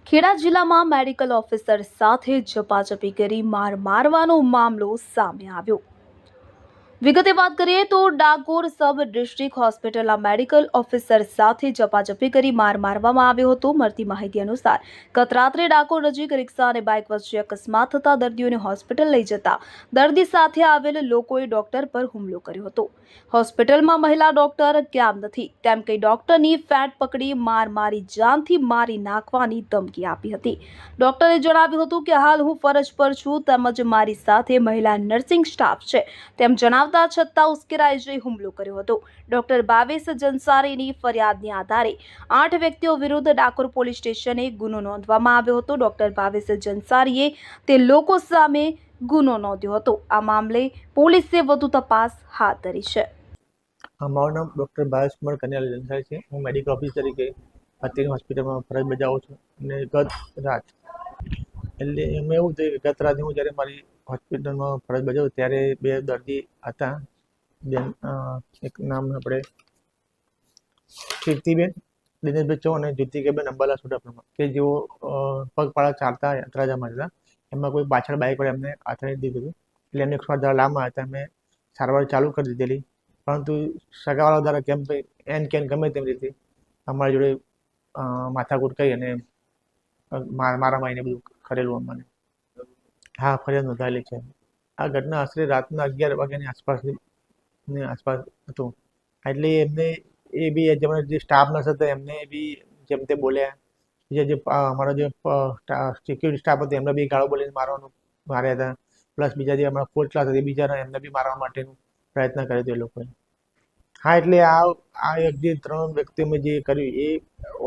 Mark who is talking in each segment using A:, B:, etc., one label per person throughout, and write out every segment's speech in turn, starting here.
A: ખેડા જિલ્લામાં medical officer સાથે ઝપાઝપી કરી મારવાનો મામલો સામે આવ્યો। વિગતે વાત કરીએ તો ડાકોર સબ ડિસ્ટ્રિક્ટ હોસ્પિટલના મેડિકલ ઓફિસર સાથે ઝપાઝપી કરી મારવામાં આવ્યો હતો। મળતી માહિતી અનુસાર ગત રાત્રે ડાકોર નજીક રિક્ષા અને બાઇક વચ્ચે અકસ્માત થતા દર્દીઓને હોસ્પિટલ લઈ જતા દર્દી સાથે આવેલ લોકોએ ડોક્ટર પર હુમલો કર્યો હતો। હોસ્પિટલમાં મહિલા ડોક્ટર કેમ નથી તેમ કહી ડોક્ટરની ફેટ પકડી મારી જાનથી મારી નાખવાની ધમકી આપી હતી। ડોક્ટરે જણાવ્યું હતું કે હાલ હું ફરજ પર છું તેમજ મારી સાથે મહિલા નર્સિંગ સ્ટાફ છે તેમ જણાવતા છતાં ઉશ્કેરાઈ જઈ હુમલો કર્યો હતો। ડોક્ટર ભાવેશ જંસારીની ફરિયાદની આધારે 8 વ્યક્તિઓ વિરુદ્ધ ડાકોર પોલીસ સ્ટેશને ગુનો નોંધવામાં આવ્યો હતો। ડોક્ટર ભાવેશ જંસારીએ તે લોકો સામે ગુનો નોંધ્યો હતો। આ મામલે પોલીસે વધુ તપાસ હાથ ધરી છે।
B: મારું નામ ડૉક્ટર ભાવેશ કુમાર કન્યાલ જંસારી છે। હું મેડિકલ ઓફિસર તરીકે અત્યારની હોસ્પિટલમાં ફરજ બજાવું છું અને ગત રાત એટલે એમાં એવું થયું કે ગત રાતે હું જ્યારે મારી હોસ્પિટલમાં ફરજ બજાવું ત્યારે 2 દર્દી હતા। બેન એક નામ આપણે કીર્તિબેન દિનેશભાઈ ચૌહાણ અને જ્યોતિકાબેન અંબાલા સોઢાપુરમાં કે જેઓ પગપાળા ચાલતા યાત્રાજામાં હતા। એમાં કોઈ પાછળ બાઇકવાળા એમને આથડી દીધું એટલે એમને 108 લાવવામાં હતા। અમે સારવાર ચાલુ કરી દીધેલી, પરંતુ સગાવાળા દ્વારા કેમ કેન ગમે તેમ રીતે અમારી જોડે માથાકૂટ કરી અને મારામારીને બધું કરેલું અમને। હા, ફરિયાદ નોંધાયેલી છે। આ ઘટના આશરે રાતના 11 વાગ્યાની આસપાસ હતું। એટલે એમને એ બી જે સ્ટાફ નર્સ હતા એમને બી જેમ તે બોલ્યા, જે અમારો જે સિક્યુરિટી સ્ટાફ હતો એમને બી ગાળો બોલીને માર્યા હતા। પ્લસ બીજા જે અમારા ફોર્થ ક્લાસ હતા એ બિચારા એમને બી મારવા માટેનું પ્રયત્ન કર્યો હતો એ લોકોએ। હા, એટલે આ જે 3 વ્યક્તિઓ મેં જે કર્યું એ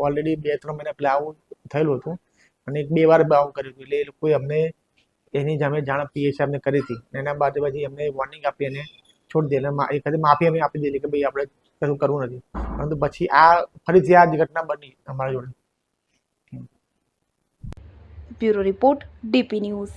B: ઓલરેડી 2-3 મહિના પહેલાં આવું થયેલું હતું અને 2 વાર આવું કર્યું હતું। એટલે એ લોકોએ અમને એની સામે જાણ પીએ સાહેબને કરી હતી। એના બાદ પછી એમને વોર્નિંગ આપી અને છોડી દીધી અને એક માફી અમે આપી દીધી કે ભાઈ આપણે કશું કરવું નથી, પરંતુ પછી ફરીથી આ જ ઘટના બની અમારા જોડે।
A: Bureau report, DP news.